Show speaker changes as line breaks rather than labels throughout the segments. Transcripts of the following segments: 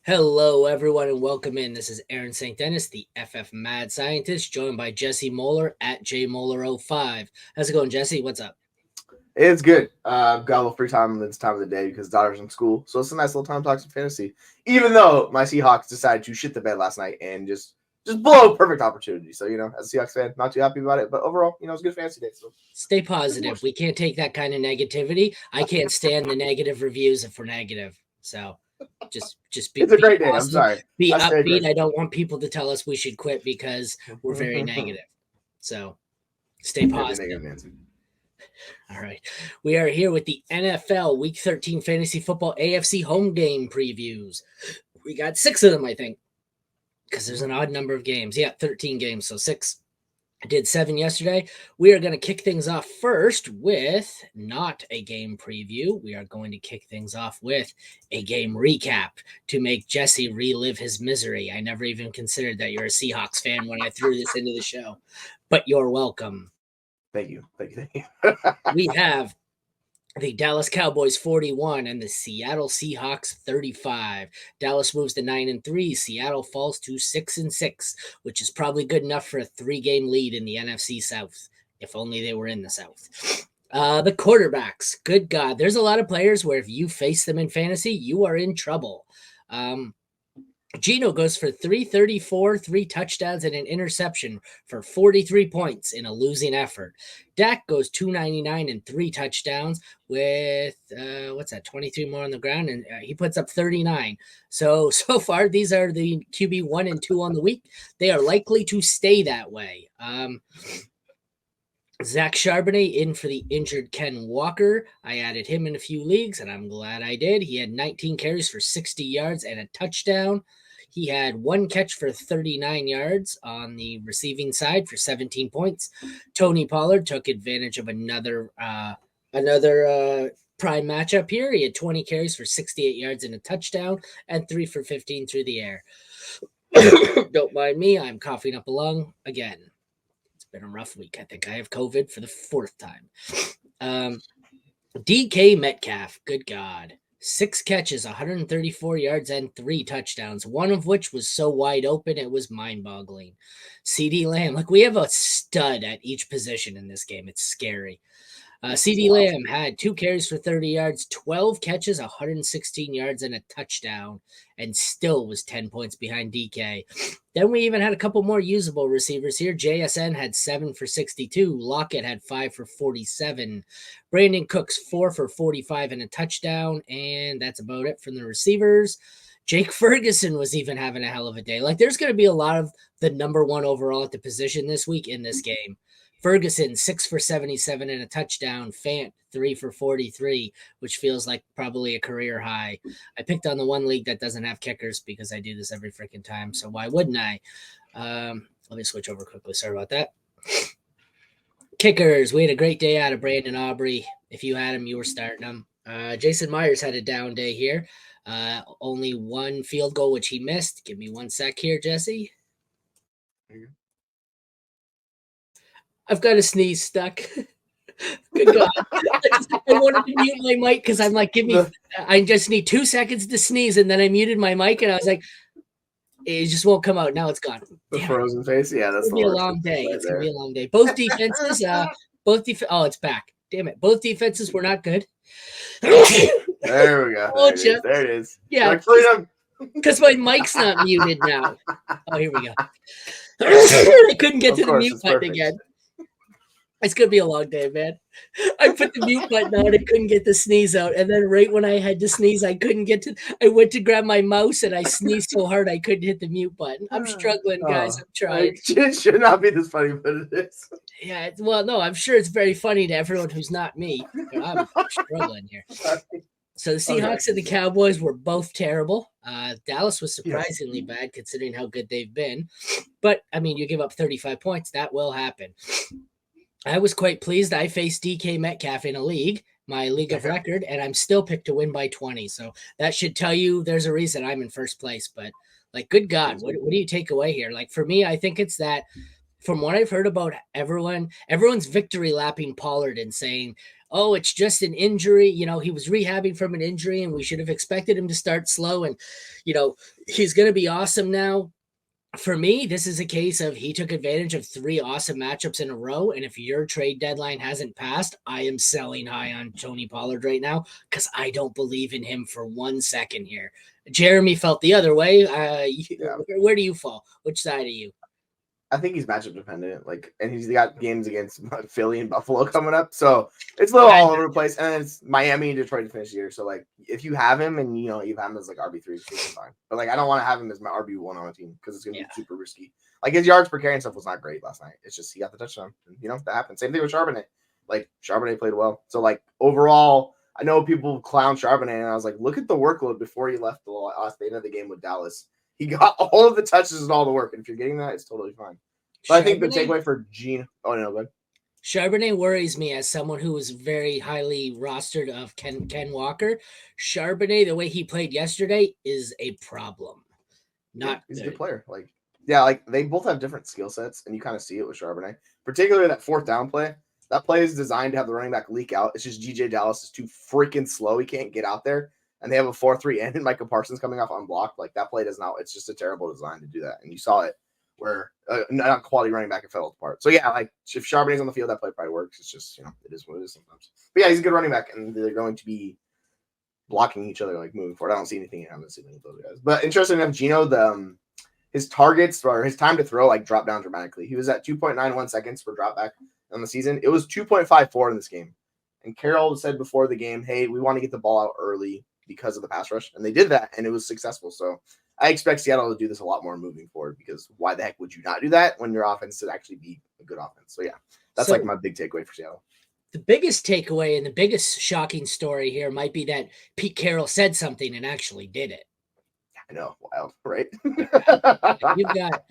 Hello, everyone, and welcome in. This is Aaron St. Dennis, the FF Mad Scientist, joined by Jesse Moeller at JMoeller05. How's it going, Jesse? What's up?
It's good. I've got a little free time this time of the day because daughter's in school, so it's a nice little time to talk some fantasy. Even though my Seahawks decided to shit the bed last night and just blow a perfect opportunity. So as a Seahawks fan, not too happy about it, but overall, it's a good fantasy day. So
Stay positive. We can't take that kind of negativity. I can't stand the negative reviews if we're negative. So just be,
it's a
be
great day. I'm
positive,
sorry.
be
I stay
upbeat.
great.
I don't want people to tell us we should quit because we're very negative. So stay positive. All right. We are here with the NFL Week 13 Fantasy Football AFC home game previews. We got 6 of them, I think, because there's an odd number of games. Yeah, 13 games, so 6. I did 7 yesterday. We are going to kick things off first with not a game preview. We are going to kick things off with a game recap to make Jesse relive his misery. I never even considered that you're a Seahawks fan when I threw this into the show, but you're welcome.
Thank you.
We have the Dallas Cowboys 41 and the Seattle Seahawks 35. Dallas moves to 9-3. Seattle falls to 6-6, which is probably good enough for a 3-game lead in the NFC South, if only they were in the South. The quarterbacks, good God, there's a lot of players where if you face them in fantasy, you are in trouble. Geno goes for 334, 3 touchdowns, and an interception for 43 points in a losing effort. Dak goes 299 and 3 touchdowns with, 23 more on the ground, and he puts up 39. So far, these are the QB 1 and 2 on the week. They are likely to stay that way. Zach Charbonnet in for the injured Ken Walker. I added him in a few leagues, and I'm glad I did. He had 19 carries for 60 yards and a touchdown. He had 1 catch for 39 yards on the receiving side for 17 points. Tony Pollard took advantage of another prime matchup here. He had 20 carries for 68 yards and a touchdown and 3 for 15 through the air. Don't mind me. I'm coughing up a lung again. It's been a rough week. I think I have COVID for the 4th time. DK Metcalf, good God. 6 catches, 134 yards, and 3 touchdowns, one of which was so wide open it was mind-boggling. CeeDee Lamb, we have a stud at each position in this game. It's scary. CeeDee Lamb had 2 carries for 30 yards, 12 catches, 116 yards, and a touchdown, and still was 10 points behind DK. Then we even had a couple more usable receivers here. JSN had 7 for 62. Lockett had 5 for 47. Brandon Cooks 4 for 45 and a touchdown, and that's about it from the receivers. Jake Ferguson was even having a hell of a day. There's going to be a lot of the number 1 overall at the position this week in this game. Ferguson, 6 for 77 and a touchdown. Fant, 3 for 43, which feels like probably a career high. I picked on the one league that doesn't have kickers because I do this every freaking time, so why wouldn't I? Let me switch over quickly. Sorry about that. Kickers, we had a great day out of Brandon Aubrey. If you had him, you were starting him. Jason Myers had a down day here. Only 1 field goal, which he missed. Give me 1 sec here, Jesse. I've got a sneeze stuck. Good God. I wanted to mute my mic because I'm like, I just need 2 seconds to sneeze. And then I muted my mic and I was like, it just won't come out. Now it's gone.
The frozen face. Yeah, that's
going to be a long day. It's going to be a long day. Both defenses, oh, it's back. Damn it. Both defenses were not good.
There we go. There it is.
Yeah. Because my mic's not muted now. Oh, here we go. I couldn't get to the mute button again. It's going to be a long day, man. I put the mute button on. I couldn't get the sneeze out. And then right when I had to sneeze, I went to grab my mouse and I sneezed so hard I couldn't hit the mute button. I'm struggling, guys. I'm trying.
It should not be this funny, but it is.
Yeah, well, no, I'm sure it's very funny to everyone who's not me. I'm struggling here. So the Seahawks and the Cowboys were both terrible. Dallas was surprisingly bad considering how good they've been. But, I mean, you give up 35 points. That will happen. I was quite pleased. I faced DK Metcalf in a league, my league of record, and I'm still picked to win by 20. So that should tell you there's a reason I'm in first place. But, good God, what do you take away here? For me, I think it's that from what I've heard about everyone's victory lapping Pollard and saying, "Oh, it's just an injury. He was rehabbing from an injury, and we should have expected him to start slow, and he's going to be awesome now." For me, this is a case of he took advantage of 3 awesome matchups in a row. And if your trade deadline hasn't passed, I am selling high on Tony Pollard right now because I don't believe in him for 1 second here. Jeremy felt the other way. Where do you fall? Which side are you?
I think he's matchup dependent. And he's got games against Philly and Buffalo coming up, so it's a little all over the place. And then it's Miami and Detroit to finish the year. So if you have him and you have him as RB3, it's fine. But I don't want to have him as my RB1 on a team because it's gonna be super risky. His yards per carry and stuff was not great last night. It's just he got the touchdown. And, that happened. Same thing with Charbonnet. Charbonnet played well. So overall, I know people clown Charbonnet, and I was like, look at the workload before he left the end of the game with Dallas. He got all of the touches and all the work. And if you're getting that, it's totally fine. But I think the takeaway for Gene. Oh, no, go ahead.
Charbonnet worries me as someone who was very highly rostered of Ken Walker. Charbonnet, the way he played yesterday, is a problem.
He's a good player. They both have different skill sets, and you kind of see it with Charbonnet. Particularly that 4th down play. That play is designed to have the running back leak out. It's just G.J. Dallas is too freaking slow. He can't get out there. And they have a 4-3 end, and Micah Parsons coming off unblocked. That play does not. It's just a terrible design to do that. And you saw it where not quality running back, it fell apart. So yeah, if Charbonnet's on the field, that play probably works. It's just it is what it is sometimes. But yeah, he's a good running back, and they're going to be blocking each other moving forward. I don't see anything in haven't seen any of those guys. But interesting enough, Geno, his targets or his time to throw dropped down dramatically. He was at 2.91 seconds for drop back on the season. It was 2.54 in this game. And Carroll said before the game, hey, we want to get the ball out early because of the pass rush. And they did that, and it was successful. So I expect Seattle to do this a lot more moving forward because why the heck would you not do that when your offense should actually be a good offense? So, yeah, that's my big takeaway for Seattle.
The biggest takeaway and the biggest shocking story here might be that Pete Carroll said something and actually did it.
I know. Wild, right?
You've got,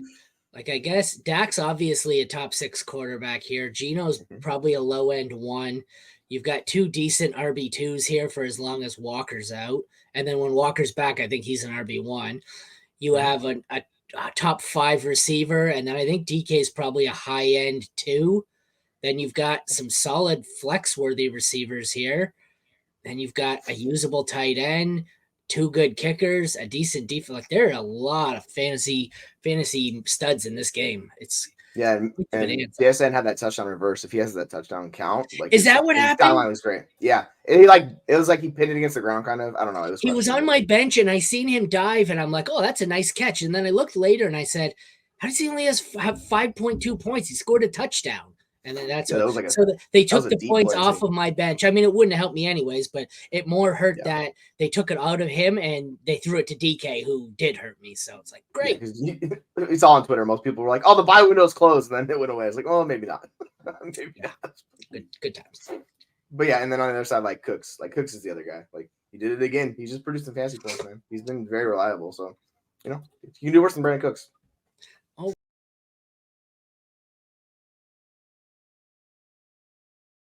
I guess, Dak's obviously a top 6 quarterback here. Geno's probably a low-end 1. You've got 2 decent RB2s here for as long as Walker's out. And then when Walker's back, I think he's an RB1. You have a top 5 receiver, and then I think DK is probably a high-end 2. Then you've got some solid flex-worthy receivers here. Then you've got a usable tight end, 2 good kickers, a decent defense. There are a lot of fantasy studs in this game.
Yeah, and DSN had that touchdown reverse. If he has that touchdown count,
is that what happened?
His timeline was great. Yeah, it was he pinned it against the ground, kind of. I don't know.
He was on my bench, and I seen him dive, and I'm like, oh, that's a nice catch. And then I looked later, and I said, how does he only have 5.2 points? He scored a touchdown. And then that's they took the points off of my bench. I mean, it wouldn't have helped me anyways, but it more hurt that they took it out of him and they threw it to DK, who did hurt me. So it's great.
Yeah, it's all on Twitter. Most people were like, "Oh, the buy window's closed," and then it went away. I was like, "Oh, maybe not." Maybe not.
Good times.
But yeah, and then on the other side, Cooks. Cooks is the other guy. He did it again. He's just producing fantasy points, man. He's been very reliable. So, you can do worse than Brandon Cooks.